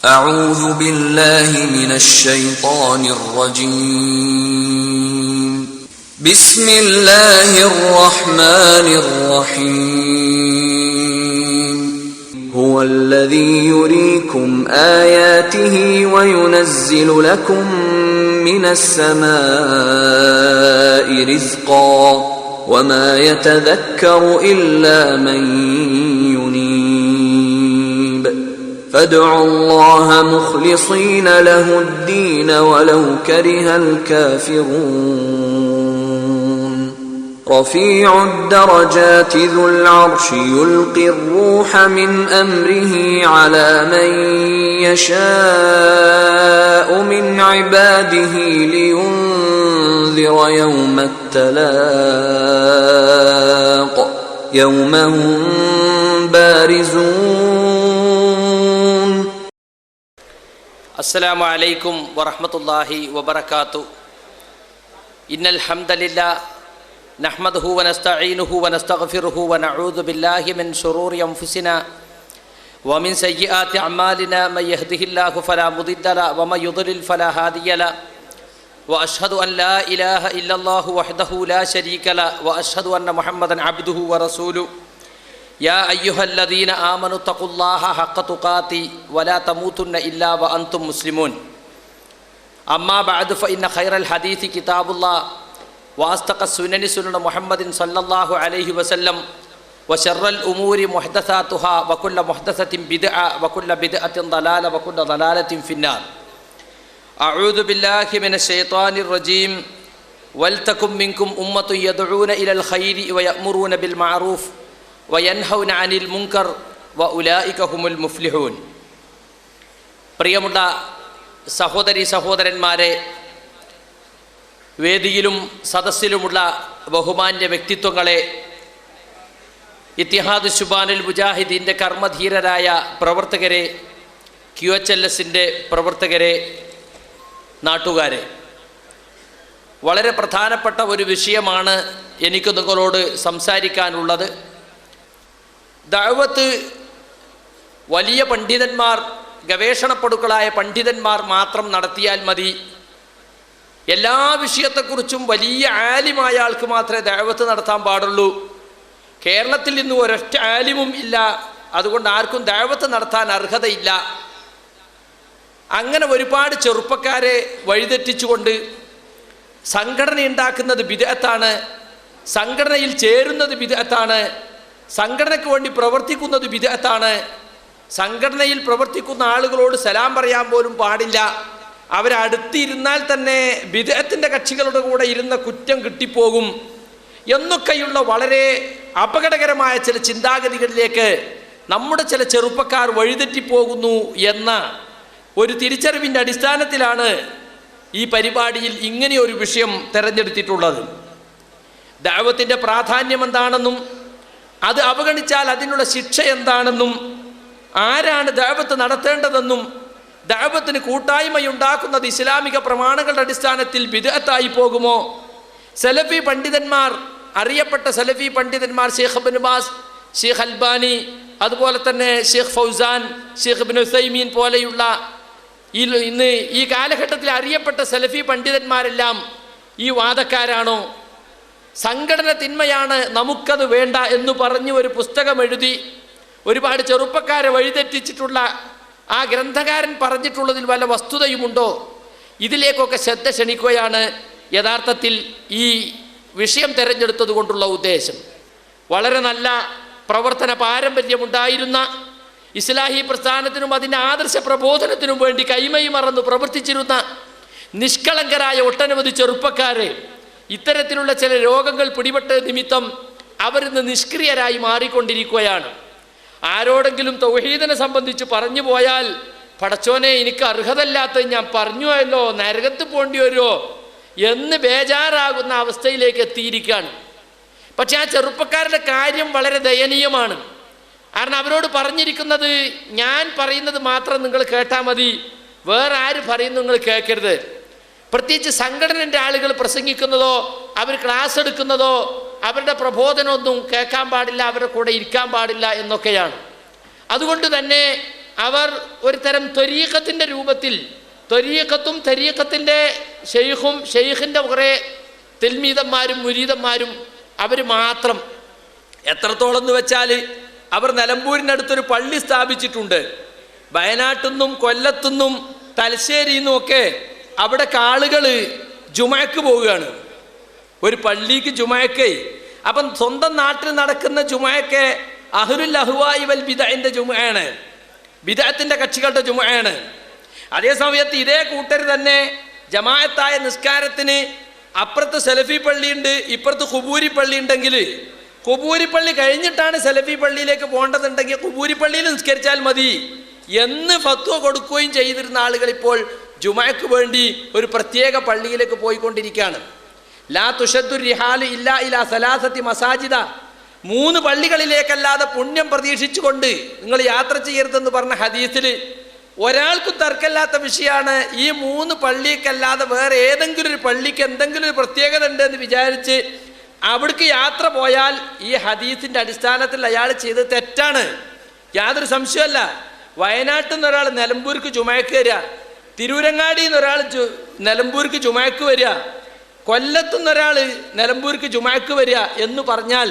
أعوذ بالله من الشيطان الرجيم. بسم الله الرحمن الرحيم. هو الذي يريكم آياته وينزل لكم من السماء رزقا وما يتذكر إلا من ينيب فادعوا الله مخلصين له الدين ولو كره الكافرون. رفيع الدرجات ذو العرش يلقي الروح من أمره على من يشاء من عباده لينذر يوم التلاق يوم هم بارزون. السلام عليكم ورحمة الله وبركاته. إن الحمد لله نحمده ونستعينه ونستغفره ونعوذ بالله من شرور أنفسنا ومن سيئات أعمالنا. من يهده الله فلا مضل له ومن يضلل فلا هادي له. وأشهد أن لا إله إلا الله وحده لا شريك له وأشهد أن محمدا عبده ورسوله. يا أيها الذين آمنوا اتقوا الله حق تقاته ولا تموتن إلا وأنتم مسلمون. أما بعد فإن خير الحديث كتاب الله وأصدق السنن سنن محمد صلى الله عليه وسلم وشر الأمور محدثاتها وكل محدثة بدعة وكل بدعة ضلالة وكل ضلالة في النار. أعوذ بالله من الشيطان الرجيم. ولتكن منكم أمة يدعون إلى الخير ويأمرون بالمعروف وينهون عن المنكر وأولئك هم المفلحون. പ്രിയമുള്ള സഹോദരി സഹോദരന്മാരെ, വേദിയിലും സദസ്സിലുമുള്ള ബഹുമാന്യ വ്യക്തിത്വങ്ങളെ, ഇത്തിഹാദ് ശുബാനുൽ മുജാഹിദീൻ്റെ കർമ്മധീരരായ പ്രവർത്തകരെ, QHLSൻ്റെ പ്രവർത്തകരെ, നാട്ടുകാരെ, വളരെ പ്രധാനപ്പെട്ട ഒരു വിഷയമാണ് എനിക്ക് നിങ്ങളോട് സംസാരിക്കാനുള്ളത്. ദഅവത്ത് വലിയ പണ്ഡിതന്മാർ, ഗവേഷണപ്പടുക്കളായ പണ്ഡിതന്മാർ മാത്രം നടത്തിയാൽ മതി. എല്ലാ വിഷയത്തെക്കുറിച്ചും വലിയ ആലിമായ ആൾക്ക് മാത്രമേ ദഅവത്ത് നടത്താൻ പാടുള്ളൂ. കേരളത്തിൽ ഇന്ന് ഒരൊറ്റ ആലിമും ഇല്ല, അതുകൊണ്ട് ആർക്കും ദഅവത്ത് നടത്താൻ അർഹതയില്ല. അങ്ങനെ ഒരുപാട് ചെറുപ്പക്കാരെ വഴിതെറ്റിച്ചുകൊണ്ട് സംഘടന ഉണ്ടാക്കുന്നത് ബിദ്അത്താണ്, സംഘടനയിൽ ചേരുന്നത് ബിദ്അത്താണ്, സംഘടനയ്ക്ക് വേണ്ടി പ്രവർത്തിക്കുന്നത് ബിദ്അത്താണ്. സംഘടനയിൽ പ്രവർത്തിക്കുന്ന ആളുകളോട് സലാം പറയാൻ പോലും പാടില്ല. അവരടുത്തിരുന്നാൽ തന്നെ ബിദ്അത്തിൻ്റെ കക്ഷികളുടെ കൂടെ ഇരുന്ന കുറ്റം കിട്ടിപ്പോകും എന്നൊക്കെയുള്ള വളരെ അപകടകരമായ ചില ചിന്താഗതികളിലേക്ക് നമ്മുടെ ചില ചെറുപ്പക്കാർ വഴിതെറ്റിപ്പോകുന്നു എന്ന ഒരു തിരിച്ചറിവിൻ്റെ അടിസ്ഥാനത്തിലാണ് ഈ പരിപാടിയിൽ ഇങ്ങനെയൊരു വിഷയം തിരഞ്ഞെടുത്തിട്ടുള്ളത്. ദഅവത്തിൻ്റെ പ്രാധാന്യം എന്താണെന്നും അത് അവഗണിച്ചാൽ അതിനുള്ള ശിക്ഷ എന്താണെന്നും ആരാണ് ദഅവത്ത് നടത്തേണ്ടതെന്നും ദഅവത്തിന് കൂട്ടായ്മയുണ്ടാക്കുന്നത് ഇസ്ലാമിക പ്രമാണങ്ങളുടെ അടിസ്ഥാനത്തിൽ ബിദ്അത്തായി പോകുമോ, സലഫി പണ്ഡിതന്മാർ, അറിയപ്പെട്ട സലഫി പണ്ഡിതന്മാർ ഷെയ്ഖ് ഇബ്നു ബാസ്, ഷെയ്ഖ് അൽബാനി, അതുപോലെ തന്നെ ഷെയ്ഖ് ഫൗസാൻ, ഷെയ്ഖ് ഇബ്നു ഉസൈമീൻ പോലെയുള്ള ഇന്ന് ഈ കാലഘട്ടത്തിൽ അറിയപ്പെട്ട സലഫി പണ്ഡിതന്മാരെല്ലാം ഈ വാദക്കാരാണോ? സംഘടന തിന്മയാണ്, നമുക്കത് വേണ്ട എന്ന് പറഞ്ഞ് ഒരു പുസ്തകം എഴുതി ഒരുപാട് ചെറുപ്പക്കാരെ വഴിതെറ്റിച്ചിട്ടുള്ള ആ ഗ്രന്ഥകാരൻ പറഞ്ഞിട്ടുള്ളതിൽ വല്ല വസ്തുതയുമുണ്ടോ? ഇതിലേക്കൊക്കെ ശ്രദ്ധ ക്ഷണിക്കുകയാണ് യഥാർത്ഥത്തിൽ ഈ വിഷയം തിരഞ്ഞെടുത്തത് കൊണ്ടുള്ള ഉദ്ദേശം. വളരെ നല്ല പ്രവർത്തന പാരമ്പര്യമുണ്ടായിരുന്ന, ഇസ്ലാഹി പ്രസ്ഥാനത്തിനും അതിൻ്റെ ആദർശ പ്രബോധനത്തിനും വേണ്ടി കൈമയും മറന്ന് പ്രവർത്തിച്ചിരുന്ന നിഷ്കളങ്കരായ ഒട്ടനവധി ചെറുപ്പക്കാരെ ഇത്തരത്തിലുള്ള ചില രോഗങ്ങൾ പിടിപെട്ട നിമിത്തം അവരിന്ന് നിഷ്ക്രിയരായി മാറിക്കൊണ്ടിരിക്കുകയാണ്. ആരോടെങ്കിലും തൗഹീദിനെ സംബന്ധിച്ച് പറഞ്ഞു പോയാൽ, പടച്ചോനെ എനിക്ക് അർഹതല്ലാത്ത ഞാൻ പറഞ്ഞുവല്ലോ, നരകത്ത് പോണ്ടി വരുമോ എന്ന് ബേജാറാകുന്ന അവസ്ഥയിലേക്ക് എത്തിയിരിക്കുകയാണ്. പക്ഷെ ആ ചെറുപ്പക്കാരുടെ കാര്യം വളരെ ദയനീയമാണ്. കാരണം അവരോട് പറഞ്ഞിരിക്കുന്നത്, ഞാൻ പറയുന്നത് മാത്രം നിങ്ങൾ കേട്ടാൽ മതി, വേറെ ആര് പറയുന്നു നിങ്ങൾ കേൾക്കരുത്. പ്രത്യേകിച്ച് സംഘടനൻ്റെ ആളുകൾ പ്രസംഗിക്കുന്നതോ അവർ ക്ലാസ് എടുക്കുന്നതോ അവരുടെ പ്രബോധനമൊന്നും കേൾക്കാൻ പാടില്ല, അവരുടെ കൂടെ ഇരിക്കാൻ പാടില്ല എന്നൊക്കെയാണ്. അതുകൊണ്ട് തന്നെ അവർ ഒരു തരം ത്വരീഖത്തിൻ്റെ രൂപത്തിൽ, ത്വരീഖത്തും തരീഖത്തിൻ്റെ ഷെയ്ഖും ഷെയ്ഖിൻ്റെ കുറേ തിൽമീദന്മാരും മുരീദന്മാരും അവർ മാത്രം. എത്രത്തോളം എന്ന് വെച്ചാൽ അവർ നിലമ്പൂരിനടുത്തൊരു പള്ളി സ്ഥാപിച്ചിട്ടുണ്ട്. വയനാട്ടിൽ കൊല്ലത്തുനിന്നും തലശ്ശേരിയിൽ നിന്നുമൊക്കെ അവിടെ ആളുകൾ ജുമയ്ക്ക് പോവുകയാണ്, ഒരു പള്ളിക്ക് ജുമയ്ക്ക്. അപ്പം സ്വന്തം നാട്ടിൽ നടക്കുന്ന ജുമയ്ക്ക് അഹ്ലുൽ അഹ്വാഇ വൽ ബിദ്അത്തിന്റെ ജുമയാണ്, ബിദ്അത്തിന്റെ കക്ഷികളുടെ ജുമയാണ്. അതേ സമയത്ത് ഇതേ കൂട്ടർ തന്നെ ജമാഅത്തായ നിസ്കാരത്തിന് അപ്പുറത്ത് സലഫി പള്ളിയുണ്ട്, ഇപ്പുറത്ത് ഖുബൂരി പള്ളി ഉണ്ടെങ്കിൽ ഖുബൂരി പള്ളി കഴിഞ്ഞിട്ടാണ് സലഫി പള്ളിയിലേക്ക് പോകേണ്ടതുണ്ടെങ്കിൽ ഖുബൂരി പള്ളിയിൽ നിസ്കരിച്ചാൽ മതി എന്ന് ഫത്വ കൊടുക്കുകയും ചെയ്തിരുന്ന ആളുകൾ ഇപ്പോൾ ജുമഅക്ക് വേണ്ടി ഒരു പ്രത്യേക പള്ളിയിലേക്ക് പോയിക്കൊണ്ടിരിക്കുകയാണ്. ലാ തുഷദ്ദു റിഹാലു ഇല്ലാ ഇലാ സലാസത്തി മസാജിദ, 3 പള്ളികളിലേക്കല്ലാതെ പുണ്യം പ്രതീക്ഷിച്ചുകൊണ്ട് നിങ്ങൾ യാത്ര ചെയ്യരുതെന്ന് പറഞ്ഞ ഹദീസിൽ ഒരാൾക്കും തർക്കമില്ലാത്ത വിഷയമാണ്. ഈ 3 പള്ളിക്കല്ലാതെ വേറെ ഏതെങ്കിലും ഒരു പള്ളിക്ക് എന്തെങ്കിലും ഒരു പ്രത്യേകത ഉണ്ടെന്ന് വിചാരിച്ച് അവിടേക്ക് യാത്ര പോയാൽ ഈ ഹദീസിൻ്റെ അടിസ്ഥാനത്തിൽ അയാൾ ചെയ്ത് തെറ്റാണ്, യാതൊരു സംശയമല്ല. വയനാട്ടിൽ നിന്ന് ഒരാൾ നിലമ്പൂർക്ക് ജുമയ്ക്ക് വരിക, തിരൂരങ്ങാടിയിൽ നിന്ന് ഒരാൾ നിലമ്പൂർക്ക് ജുമയ്ക്ക് വരിക, കൊല്ലത്തുനിന്ന് ഒരാൾ നിലമ്പൂർക്ക് ജുമയ്ക്ക് വരിക എന്ന് പറഞ്ഞാൽ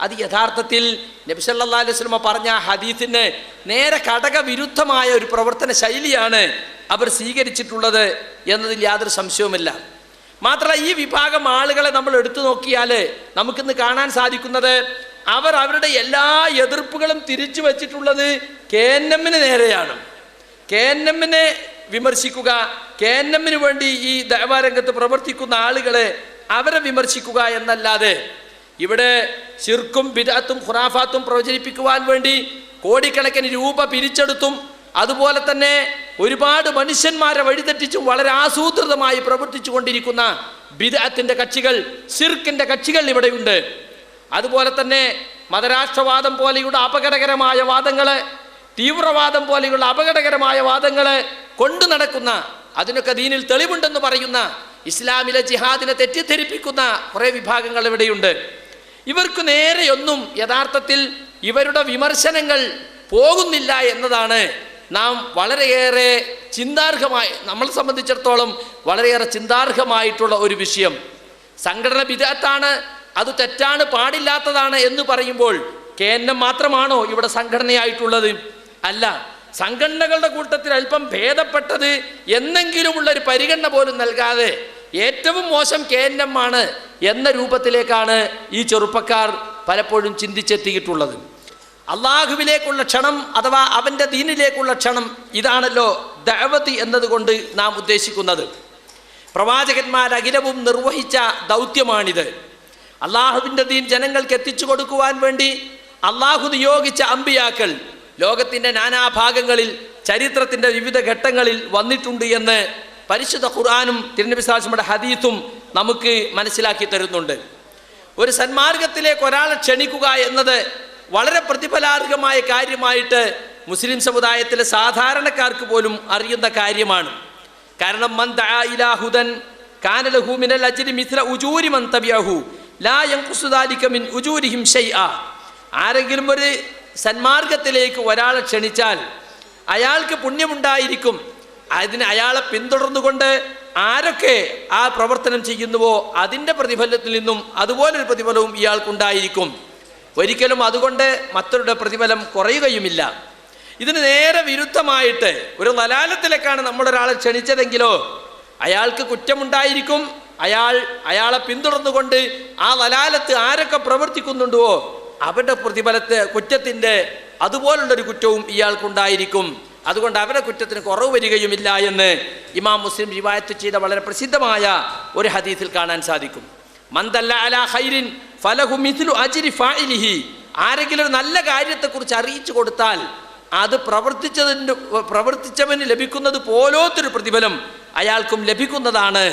അത് യഥാർത്ഥത്തിൽ നബി സല്ലല്ലാഹു അലൈഹി വസല്ലം പറഞ്ഞ ഹദീസിന് നേരെ ഘടകവിരുദ്ധമായ ഒരു പ്രവർത്തന ശൈലിയാണ് അവർ സ്വീകരിച്ചിട്ടുള്ളത് എന്നതിൽ യാതൊരു സംശയവുമില്ല. മാത്രമല്ല, ഈ വിഭാഗം ആളുകളെ നമ്മൾ എടുത്തു നോക്കിയാൽ നമുക്കിന്ന് കാണാൻ സാധിക്കുന്നത് അവർ അവരുടെ എല്ലാ എതിർപ്പുകളും തിരിച്ചു വച്ചിട്ടുള്ളത് KNM നേരെയാണ്. KNM വിമർശിക്കുക, KNM വേണ്ടി ഈ ദഅവാ രംഗത്ത് പ്രവർത്തിക്കുന്ന ആളുകളെ അവരെ വിമർശിക്കുക എന്നല്ലാതെ ഇവിടെ ശിർക്കും ബിദ്അത്തും ഖുറാഫാത്തും പ്രചരിപ്പിക്കുവാൻ വേണ്ടി കോടിക്കണക്കിന് രൂപ പിരിച്ചെടുത്തും അതുപോലെ തന്നെ ഒരുപാട് മനുഷ്യന്മാരെ വഴിതെറ്റിച്ചും വളരെ ആസൂത്രിതമായി പ്രവർത്തിച്ചു കൊണ്ടിരിക്കുന്ന ബിദ്അത്തിന്റെ കക്ഷികൾ, ശിർക്കിന്റെ കക്ഷികൾ ഇവിടെയുണ്ട്. അതുപോലെ തന്നെ മതരാഷ്ട്രവാദം പോലെയുള്ള അപകടകരമായ വാദങ്ങളെ, തീവ്രവാദം പോലെയുള്ള അപകടകരമായ വാദങ്ങളെ കൊണ്ടു നടക്കുന്ന, അതിനൊക്കെ ദീനിൽ തെളിവുണ്ടെന്ന് പറയുന്ന, ഇസ്ലാമിലെ ജിഹാദിനെ തെറ്റിദ്ധരിപ്പിക്കുന്ന കുറേ വിഭാഗങ്ങൾ ഇവിടെയുണ്ട്. ഇവർക്ക് നേരെയൊന്നും യഥാർത്ഥത്തിൽ ഇവരുടെ വിമർശനങ്ങൾ പോകുന്നില്ല എന്നതാണ് നാം വളരെയേറെ ചിന്താർഹമായി, നമ്മളെ സംബന്ധിച്ചിടത്തോളം വളരെയേറെ ചിന്താർഹമായിട്ടുള്ള ഒരു വിഷയം. സംഘടന ബിദ്അത്താണ്, അത് തെറ്റാണ്, പാടില്ലാത്തതാണ് എന്ന് പറയുമ്പോൾ KNM മാത്രമാണോ ഇവിടെ സംഘടനയായിട്ടുള്ളത്? അല്ല. സംഘടനകളുടെ കൂട്ടത്തിൽ അല്പം ഭേദപ്പെട്ടത് എന്നെങ്കിലുമുള്ള ഒരു പരിഗണന പോലും നൽകാതെ ഏറ്റവും മോശം KNM ആണ് എന്ന രൂപത്തിലേക്കാണ് ഈ ചെറുപ്പക്കാർ പലപ്പോഴും ചിന്തിച്ചെത്തിയിട്ടുള്ളത്. അള്ളാഹുവിലേക്കുള്ള ക്ഷണം അഥവാ അവൻ്റെ ദീനിലേക്കുള്ള ക്ഷണം, ഇതാണല്ലോ ദഅവത്ത് എന്നതുകൊണ്ട് നാം ഉദ്ദേശിക്കുന്നത്. പ്രവാചകന്മാരഖിലവും നിർവഹിച്ച ദൗത്യമാണിത്. അള്ളാഹുവിൻ്റെ ദീൻ ജനങ്ങൾക്ക് എത്തിച്ചു കൊടുക്കുവാൻ വേണ്ടി അള്ളാഹു നിയോഗിച്ച അമ്പിയാക്കൾ ലോകത്തിൻ്റെ നാനാഭാഗങ്ങളിൽ ചരിത്രത്തിൻ്റെ വിവിധ ഘട്ടങ്ങളിൽ വന്നിട്ടുണ്ട് എന്ന് പരിശുദ്ധ ഖുർആനും തിരുനബി സ്വല്ലല്ലാഹു അലൈഹി വസല്ലമയുടെ ഹദീസും നമുക്ക് മനസ്സിലാക്കി തരുന്നുണ്ട്. ഒരു സന്മാർഗത്തിലേക്ക് ഒരാളെ ക്ഷണിക്കുക എന്നത് വളരെ പ്രതിഫലാർഹമായ കാര്യമായിട്ട് മുസ്ലിം സമുദായത്തിലെ സാധാരണക്കാർക്ക് പോലും അറിയുന്ന കാര്യമാണ്. കാരണം മൻ ദഅ ഇലാ ഹുദൻ കാന ലഹു മിനൽ അജ്രി മിസ്ല ഉജൂരി മൻ തബിഅഹു ലാ യൻഖുസു ദാലിക മിൻ ഉജൂരിഹിം ഷൈഅ. ആരെങ്കിലും ഒരു സന്മാർഗത്തിലേക്ക് ഒരാളെ ക്ഷണിച്ചാൽ അയാൾക്ക് പുണ്യമുണ്ടായിരിക്കും. അതിന് അയാളെ പിന്തുടർന്നുകൊണ്ട് ആരൊക്കെ ആ പ്രവർത്തനം ചെയ്യുന്നുവോ അതിൻ്റെ പ്രതിഫലത്തിൽ നിന്നും അതുപോലൊരു പ്രതിഫലവും ഇയാൾക്കുണ്ടായിരിക്കും. ഒരിക്കലും അതുകൊണ്ട് മറ്റവരുടെ പ്രതിഫലം കുറയുകയുമില്ല. ഇതിന് നേരെ വിരുദ്ധമായിട്ട് ഒരു ലലാലത്തിലേക്കാണ് നമ്മളൊരാളെ ക്ഷണിച്ചതെങ്കിലോ അയാൾക്ക് കുറ്റമുണ്ടായിരിക്കും. അയാളെ പിന്തുടർന്നുകൊണ്ട് ആ ലലാലത്ത് ആരൊക്കെ പ്രവർത്തിക്കുന്നുണ്ടോ അവരുടെ പ്രതിഫലത്തെ കുറ്റത്തിൻ്റെ അതുപോലുള്ളൊരു കുറ്റവും ഇയാൾക്കുണ്ടായിരിക്കും. അതുകൊണ്ട് അവരുടെ കുറ്റത്തിന് കുറവ് വരികയുമില്ല എന്ന് ഇമാം മുസ്ലിം റിവായത്ത് ചെയ്ത വളരെ പ്രസിദ്ധമായ ഒരു ഹദീസിൽ കാണാൻ സാധിക്കും. മന്ദല്ല അലാ ഖൈരിൻ ഫലഹു മിസ്ലു അജ്രി ഫാഇലിഹി. ആരെങ്കിലും ഒരു നല്ല കാര്യത്തെക്കുറിച്ച് അറിയിച്ചു കൊടുത്താൽ അത് പ്രവർത്തിച്ചവന് ലഭിക്കുന്നത് പോലത്തൊരു പ്രതിഫലം അയാൾക്കും ലഭിക്കുന്നതാണ്.